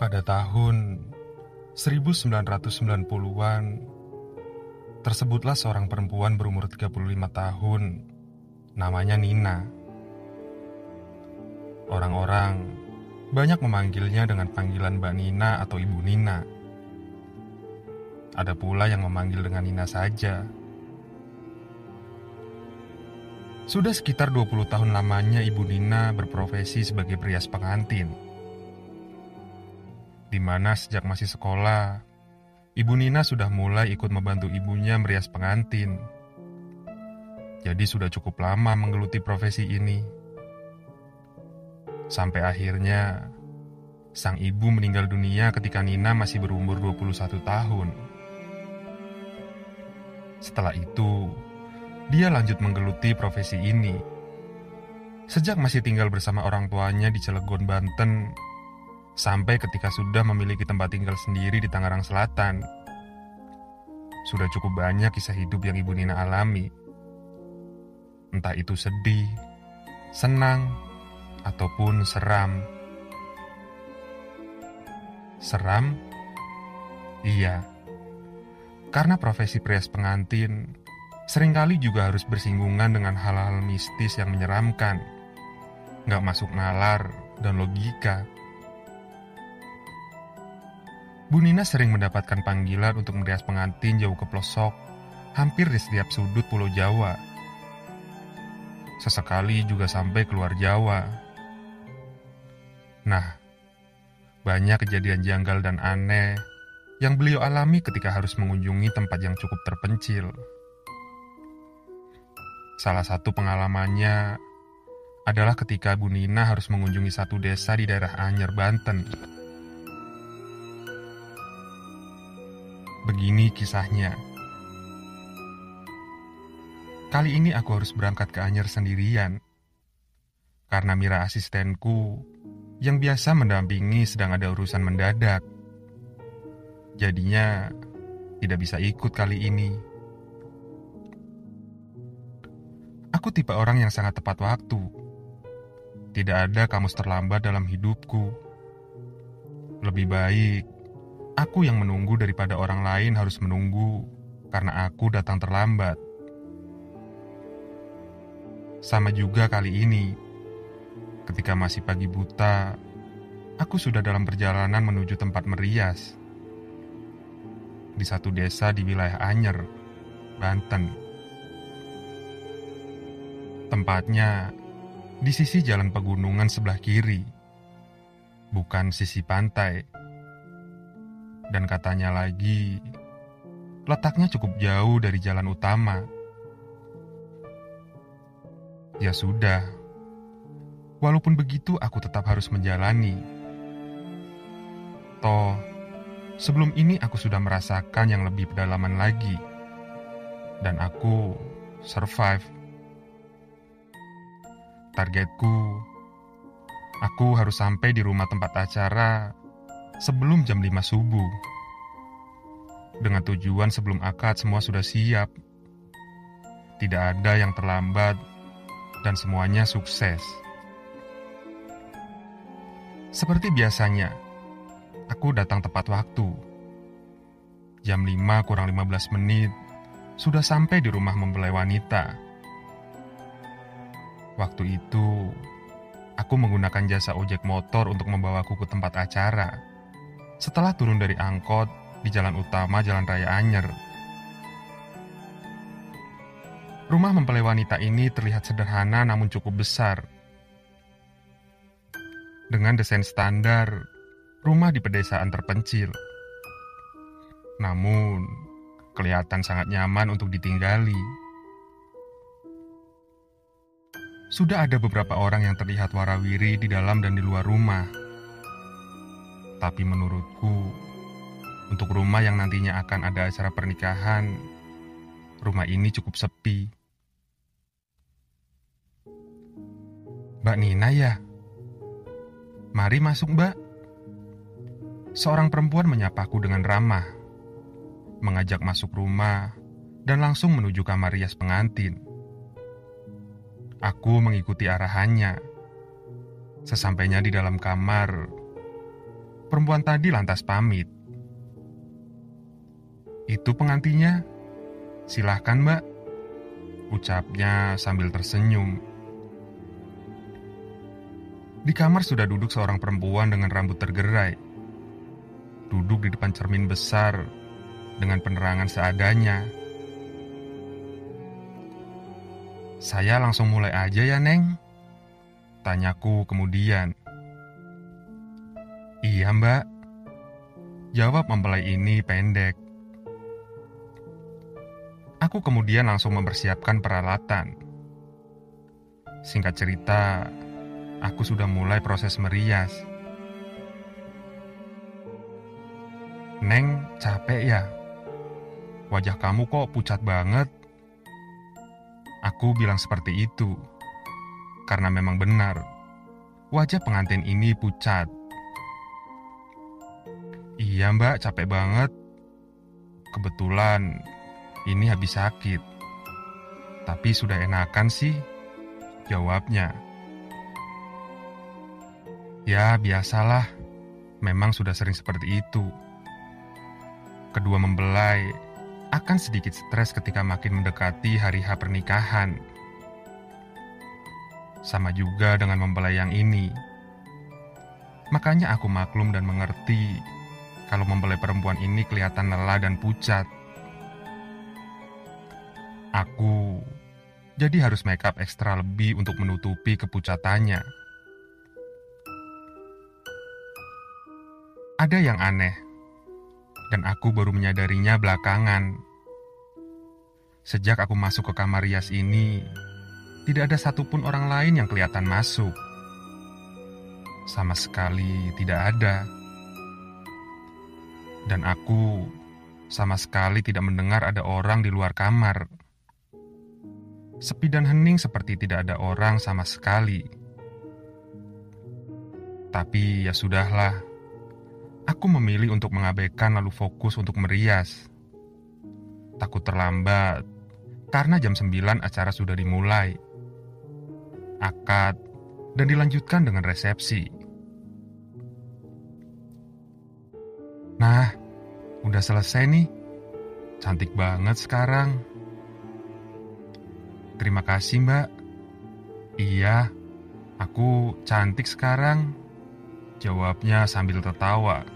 Pada tahun 1990-an, tersebutlah seorang perempuan berumur 35 tahun, namanya Nina. Orang-orang banyak memanggilnya dengan panggilan Mbak Nina atau Ibu Nina. Ada pula yang memanggil dengan Nina saja. Sudah sekitar 20 tahun lamanya Ibu Nina berprofesi sebagai perias pengantin, di mana sejak masih sekolah, Ibu Nina sudah mulai ikut membantu ibunya merias pengantin. Jadi sudah cukup lama menggeluti profesi ini. Sampai akhirnya, sang ibu meninggal dunia ketika Nina masih berumur 21 tahun. Setelah itu, dia lanjut menggeluti profesi ini. Sejak masih tinggal bersama orang tuanya di Cilegon, Banten, sampai ketika sudah memiliki tempat tinggal sendiri di Tangerang Selatan. Sudah cukup banyak kisah hidup yang Ibu Nina alami. Entah itu sedih, senang, ataupun seram. Seram? Iya. Karena profesi perias pengantin seringkali juga harus bersinggungan dengan hal-hal mistis yang menyeramkan. Nggak masuk nalar dan logika. Bu Nina sering mendapatkan panggilan untuk merias pengantin jauh ke pelosok, hampir di setiap sudut Pulau Jawa. Sesekali juga sampai keluar Jawa. Nah, banyak kejadian janggal dan aneh yang beliau alami ketika harus mengunjungi tempat yang cukup terpencil. Salah satu pengalamannya adalah ketika Bu Nina harus mengunjungi satu desa di daerah Anyer, Banten. Begini kisahnya. Kali ini aku harus berangkat ke Anyer sendirian. Karena Mira asistenku yang biasa mendampingi sedang ada urusan mendadak. Jadinya tidak bisa ikut kali ini. Aku tipe orang yang sangat tepat waktu. Tidak ada kamus terlambat dalam hidupku. Lebih baik aku yang menunggu daripada orang lain harus menunggu karena aku datang terlambat. Sama juga kali ini, ketika masih pagi buta, aku sudah dalam perjalanan menuju tempat merias. Di satu desa di wilayah Anyer, Banten. Tempatnya di sisi jalan pegunungan sebelah kiri, bukan sisi pantai. Dan katanya lagi, letaknya cukup jauh dari jalan utama. Ya sudah, walaupun begitu aku tetap harus menjalani. Toh, sebelum ini aku sudah merasakan yang lebih pedalaman lagi. Dan aku survive. Targetku, aku harus sampai di rumah tempat acara sebelum jam 5 subuh. Dengan tujuan sebelum akad semua sudah siap. Tidak ada yang terlambat dan semuanya sukses. Seperti biasanya, aku datang tepat waktu. Jam 5 kurang 15 menit sudah sampai di rumah mempelai wanita. Waktu itu, aku menggunakan jasa ojek motor untuk membawaku ke tempat acara. Setelah turun dari angkot di jalan utama Jalan Raya Anyer. Rumah mempelai wanita ini terlihat sederhana namun cukup besar. Dengan desain standar rumah di pedesaan terpencil. Namun, kelihatan sangat nyaman untuk ditinggali. Sudah ada beberapa orang yang terlihat warawiri di dalam dan di luar rumah. Tapi menurutku, untuk rumah yang nantinya akan ada acara pernikahan, rumah ini cukup sepi. Mbak Nina ya? Mari masuk, Mbak. Seorang perempuan menyapaku dengan ramah, mengajak masuk rumah, dan langsung menuju kamar rias pengantin. Aku mengikuti arahannya. Sesampainya di dalam kamar, Perempuan tadi lantas pamit. "Itu pengantinnya. Silahkan, Mbak," ucapnya sambil tersenyum. Di kamar sudah duduk seorang perempuan dengan rambut tergerai. Duduk di depan cermin besar dengan penerangan seadanya. "Saya langsung mulai aja ya, Neng?" tanyaku kemudian. "Iya, Mbak," jawab mempelai ini pendek. Aku kemudian langsung mempersiapkan peralatan. Singkat cerita, aku sudah mulai proses merias. "Neng, capek ya? Wajah kamu kok pucat banget?" Aku bilang seperti itu, karena memang benar, wajah pengantin ini pucat. "Iya, Mbak, capek banget. Kebetulan ini habis sakit. Tapi sudah enakan sih," jawabnya. "Ya, biasalah. Memang sudah sering seperti itu." Kedua mempelai akan sedikit stres ketika makin mendekati hari H pernikahan. Sama juga dengan mempelai yang ini. Makanya aku maklum dan mengerti kalau mempelai perempuan ini kelihatan lelah dan pucat. Aku jadi harus make up ekstra lebih untuk menutupi kepucatannya. Ada yang aneh, dan aku baru menyadarinya belakangan. Sejak aku masuk ke kamar rias ini, tidak ada satupun orang lain yang kelihatan masuk. Sama sekali tidak ada. Dan aku sama sekali tidak mendengar ada orang di luar kamar. Sepi dan hening seperti tidak ada orang sama sekali. Tapi ya sudahlah. Aku memilih untuk mengabaikan lalu fokus untuk merias. Takut terlambat, karena jam 9 acara sudah dimulai. Akad, dan dilanjutkan dengan resepsi. Nah, udah selesai nih. Cantik banget sekarang. "Terima kasih, Mbak." "Iya, aku cantik sekarang," jawabnya sambil tertawa.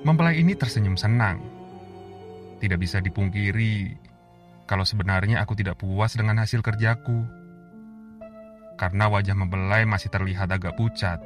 Mempelai ini tersenyum senang. Tidak bisa dipungkiri kalau sebenarnya aku tidak puas dengan hasil kerjaku. Karena wajah mempelai masih terlihat agak pucat.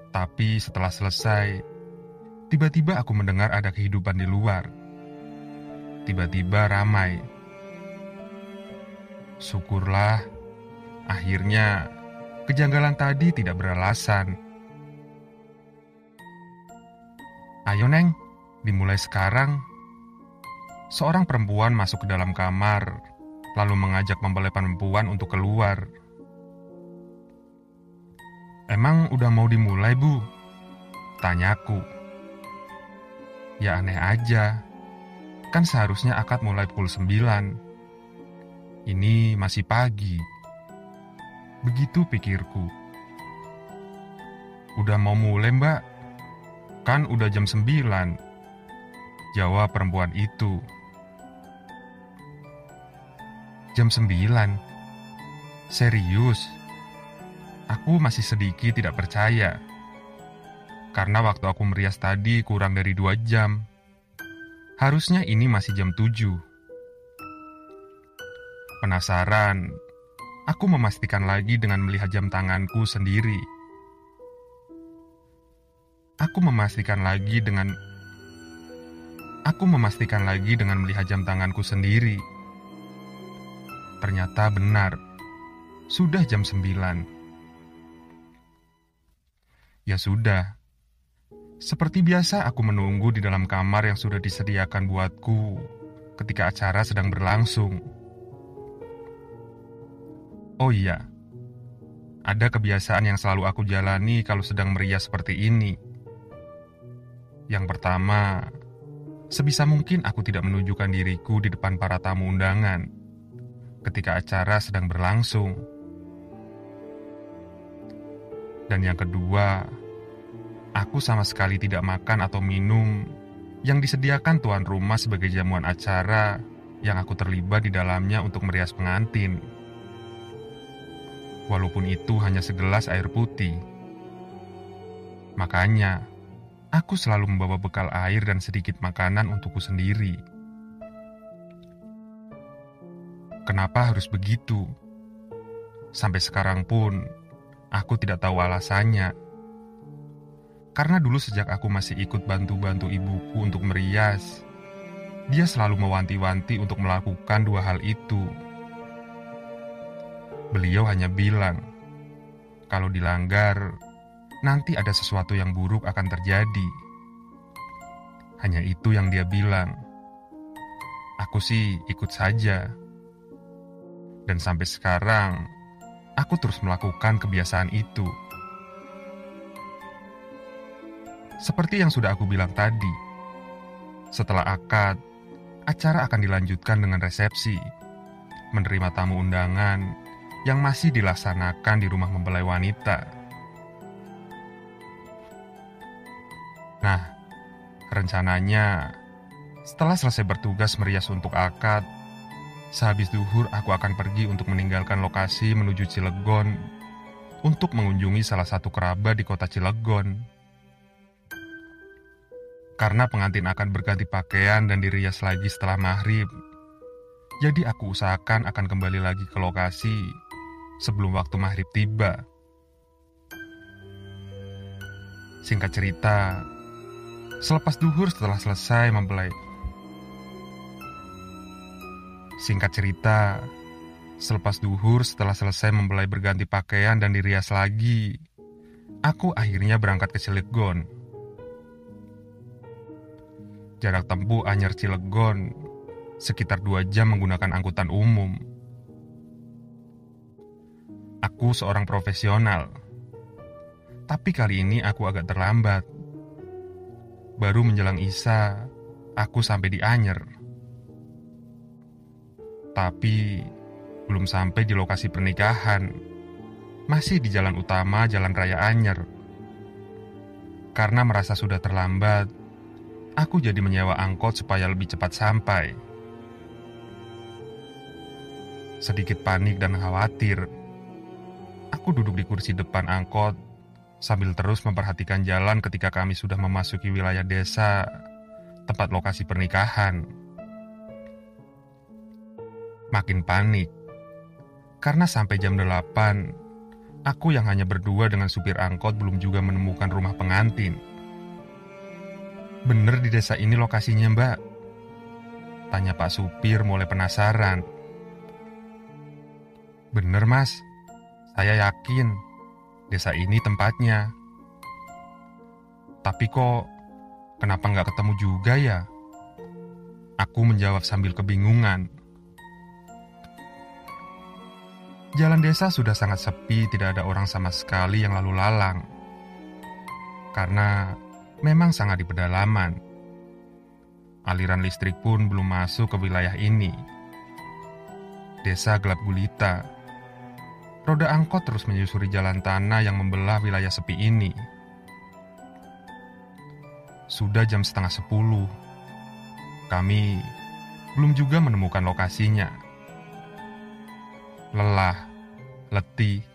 Tapi setelah selesai, tiba-tiba aku mendengar ada kehidupan di luar. Tiba-tiba ramai. Syukurlah, akhirnya kejanggalan tadi tidak beralasan. "Ayo, Neng, dimulai sekarang." Seorang perempuan masuk ke dalam kamar, lalu mengajak mempelai perempuan untuk keluar. "Emang udah mau dimulai, Bu?" tanyaku. Ya aneh aja, kan seharusnya akad mulai pukul 9. Ini masih pagi. Begitu pikirku. "Udah mau mulai, Mbak. Kan udah jam 9, jawab perempuan itu. "Jam 9? Serius?" Aku masih sedikit tidak percaya. Karena waktu aku merias tadi kurang dari 2 jam. Harusnya ini masih jam 7. Penasaran, aku memastikan lagi dengan melihat jam tanganku sendiri. Aku memastikan lagi dengan melihat jam tanganku sendiri. Ternyata benar, sudah jam 9. Ya sudah. Seperti biasa aku menunggu di dalam kamar yang sudah disediakan buatku ketika acara sedang berlangsung. Oh iya, ada kebiasaan yang selalu aku jalani kalau sedang merias seperti ini. Yang pertama, sebisa mungkin aku tidak menunjukkan diriku di depan para tamu undangan ketika acara sedang berlangsung. Dan yang kedua, aku sama sekali tidak makan atau minum yang disediakan tuan rumah sebagai jamuan acara yang aku terlibat di dalamnya untuk merias pengantin. Walaupun itu hanya segelas air putih. Makanya, aku selalu membawa bekal air dan sedikit makanan untukku sendiri. Kenapa harus begitu? Sampai sekarang pun, aku tidak tahu alasannya. Karena dulu sejak aku masih ikut bantu-bantu ibuku untuk merias, dia selalu mewanti-wanti untuk melakukan dua hal itu. Beliau hanya bilang, kalau dilanggar, nanti ada sesuatu yang buruk akan terjadi. Hanya itu yang dia bilang. Aku sih ikut saja. Dan sampai sekarang, aku terus melakukan kebiasaan itu. Seperti yang sudah aku bilang tadi, setelah akad, acara akan dilanjutkan dengan resepsi, menerima tamu undangan yang masih dilaksanakan di rumah mempelai wanita. Nah, rencananya setelah selesai bertugas merias untuk akad, sehabis duhur aku akan pergi untuk meninggalkan lokasi menuju Cilegon untuk mengunjungi salah satu kerabat di kota Cilegon. Karena pengantin akan berganti pakaian dan dirias lagi setelah maghrib, jadi aku usahakan akan kembali lagi ke lokasi sebelum waktu maghrib tiba. Singkat cerita, selepas duhur setelah selesai mempelai. Selepas selesai mempelai berganti pakaian dan dirias lagi, aku akhirnya berangkat ke Cilegon. Jarak tempuh Anyar Cilegon sekitar 2 jam menggunakan angkutan umum. Aku seorang profesional, tapi kali ini aku agak terlambat. Baru menjelang Isya, aku sampai di Anyer. Tapi belum sampai di lokasi pernikahan, masih di jalan utama Jalan Raya Anyer. Karena merasa sudah terlambat, aku jadi menyewa angkot supaya lebih cepat sampai. Sedikit panik dan khawatir, aku duduk di kursi depan angkot sambil terus memperhatikan jalan ketika kami sudah memasuki wilayah desa tempat lokasi pernikahan. Makin panik, karena sampai jam 8, aku yang hanya berdua dengan supir angkot belum juga menemukan rumah pengantin. Bener di desa ini lokasinya, Mbak? Tanya Pak supir mulai penasaran. Bener, Mas. Saya yakin desa ini tempatnya. Tapi kok kenapa nggak ketemu juga ya? Aku menjawab sambil kebingungan. Jalan desa sudah sangat sepi, tidak ada orang sama sekali yang lalu lalang. Karena memang sangat di pedalaman. Aliran listrik pun belum masuk ke wilayah ini. Desa gelap gulita. Roda angkot terus menyusuri jalan tanah yang membelah wilayah sepi ini. Sudah jam 9:30. Kami belum juga menemukan lokasinya. Lelah, letih,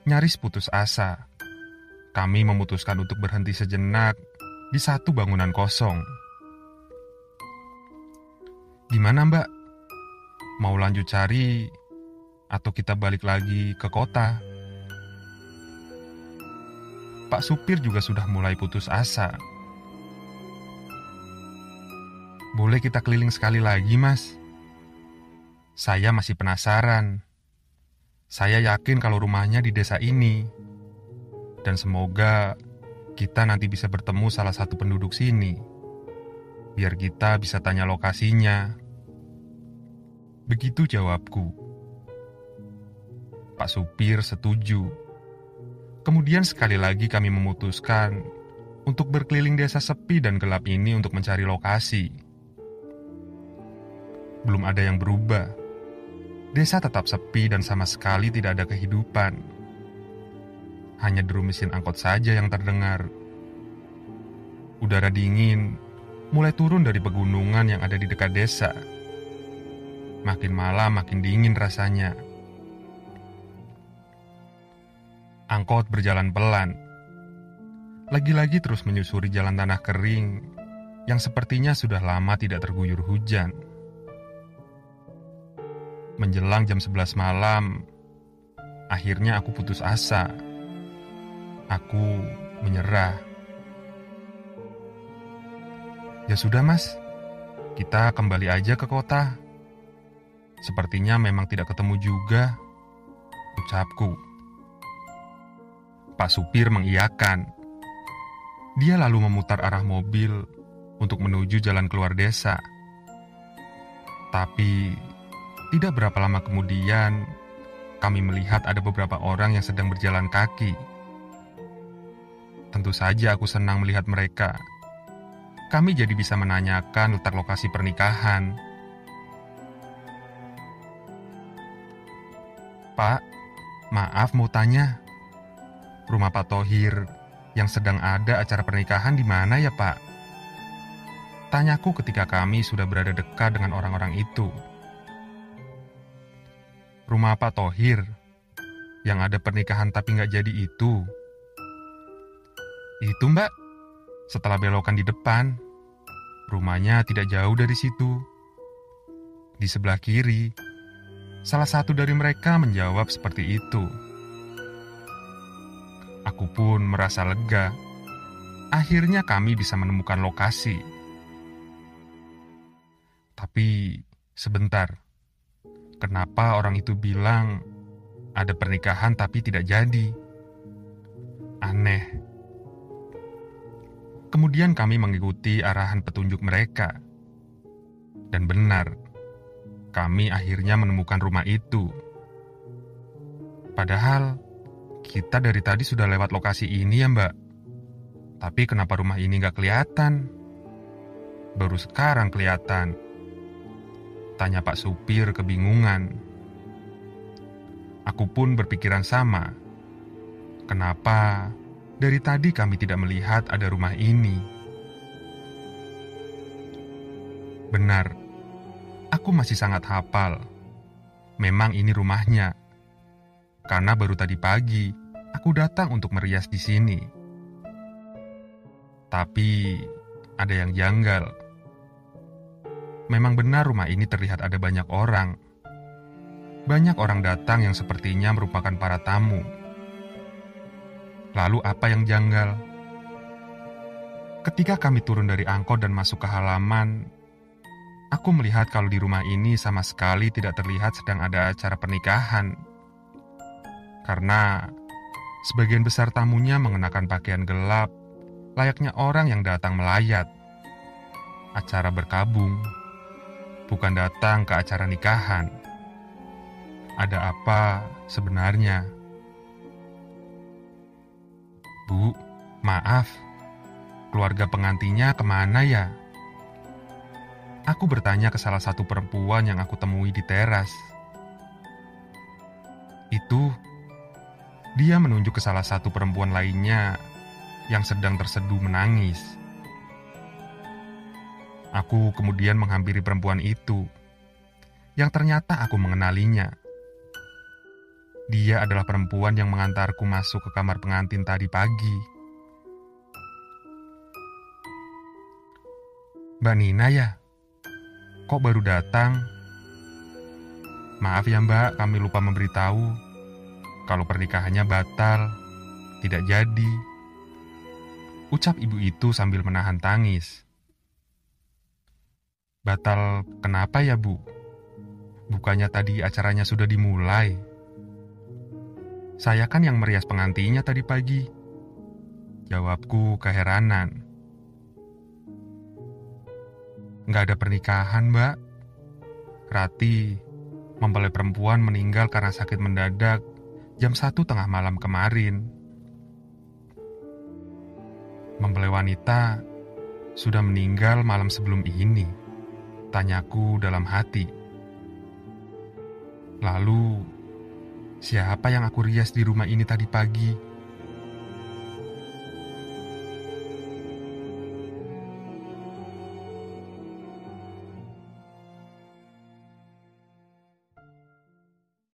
nyaris putus asa. Kami memutuskan untuk berhenti sejenak di satu bangunan kosong. Gimana, Mbak? Mau lanjut cari atau kita balik lagi ke kota? Pak supir juga sudah mulai putus asa. Boleh kita keliling sekali lagi, Mas? Saya masih penasaran. Saya yakin kalau rumahnya di desa ini. Dan semoga kita nanti bisa bertemu salah satu penduduk sini. Biar kita bisa tanya lokasinya. Begitu jawabku. Pak supir setuju. Kemudian sekali lagi kami memutuskan untuk berkeliling desa sepi dan gelap ini untuk mencari lokasi. Belum ada yang berubah. Desa tetap sepi dan sama sekali tidak ada kehidupan. Hanya deru mesin angkot saja yang terdengar. Udara dingin mulai turun dari pegunungan yang ada di dekat desa. Makin malam makin dingin rasanya. Angkot berjalan pelan. Lagi-lagi terus menyusuri jalan tanah kering yang sepertinya sudah lama tidak terguyur hujan. Menjelang jam 11 malam, akhirnya aku putus asa. Aku menyerah. Ya sudah mas, kita kembali aja ke kota. Sepertinya memang tidak ketemu juga, ucapku. Pak supir mengiyakan. Dia lalu memutar arah mobil untuk menuju jalan keluar desa. Tapi tidak berapa lama kemudian, kami melihat ada beberapa orang yang sedang berjalan kaki. Tentu saja aku senang melihat mereka. Kami jadi bisa menanyakan letak lokasi pernikahan. Pak, maaf mau tanya. Rumah Pak Thohir yang sedang ada acara pernikahan di mana ya Pak? Tanyaku ketika kami sudah berada dekat dengan orang-orang itu. Rumah Pak Thohir yang ada pernikahan tapi nggak jadi itu. Itu mbak, setelah belokan di depan, rumahnya tidak jauh dari situ. Di sebelah kiri, salah satu dari mereka menjawab seperti itu. Aku pun merasa lega. Akhirnya kami bisa menemukan lokasi. Tapi sebentar, kenapa orang itu bilang ada pernikahan tapi tidak jadi? Aneh. Kemudian kami mengikuti arahan petunjuk mereka. Dan benar, kami akhirnya menemukan rumah itu. Padahal, kita dari tadi sudah lewat lokasi ini ya mbak. Tapi kenapa rumah ini nggak kelihatan? Baru sekarang kelihatan. Tanya Pak supir kebingungan. Aku pun berpikiran sama. Kenapa dari tadi kami tidak melihat ada rumah ini? Benar, aku masih sangat hafal. Memang ini rumahnya. Karena baru tadi pagi, aku datang untuk merias di sini. Tapi, ada yang janggal. Memang benar rumah ini terlihat ada banyak orang. Banyak orang datang yang sepertinya merupakan para tamu. Lalu apa yang janggal? Ketika kami turun dari angkot dan masuk ke halaman, aku melihat kalau di rumah ini sama sekali tidak terlihat sedang ada acara pernikahan. Karena sebagian besar tamunya mengenakan pakaian gelap, layaknya orang yang datang melayat. Acara berkabung, bukan datang ke acara nikahan. Ada apa sebenarnya? Bu, maaf, keluarga pengantinnya kemana ya? Aku bertanya ke salah satu perempuan yang aku temui di teras. Itu, dia menunjuk ke salah satu perempuan lainnya yang sedang terseduh menangis. Aku kemudian menghampiri perempuan itu, yang ternyata aku mengenalinya. Dia adalah perempuan yang mengantarku masuk ke kamar pengantin tadi pagi. Mbak Nina ya? Kok baru datang? Maaf ya mbak, kami lupa memberitahu kalau pernikahannya batal, tidak jadi. Ucap ibu itu sambil menahan tangis. Batal kenapa ya bu? Bukannya tadi acaranya sudah dimulai? Saya kan yang merias pengantinnya tadi pagi. Jawabku keheranan. Nggak ada pernikahan, Mbak. Rati, mempelai perempuan meninggal karena sakit mendadak jam 1 tengah malam kemarin. Mempelai wanita sudah meninggal malam sebelum ini, tanyaku dalam hati. Lalu, siapa yang aku rias di rumah ini tadi pagi?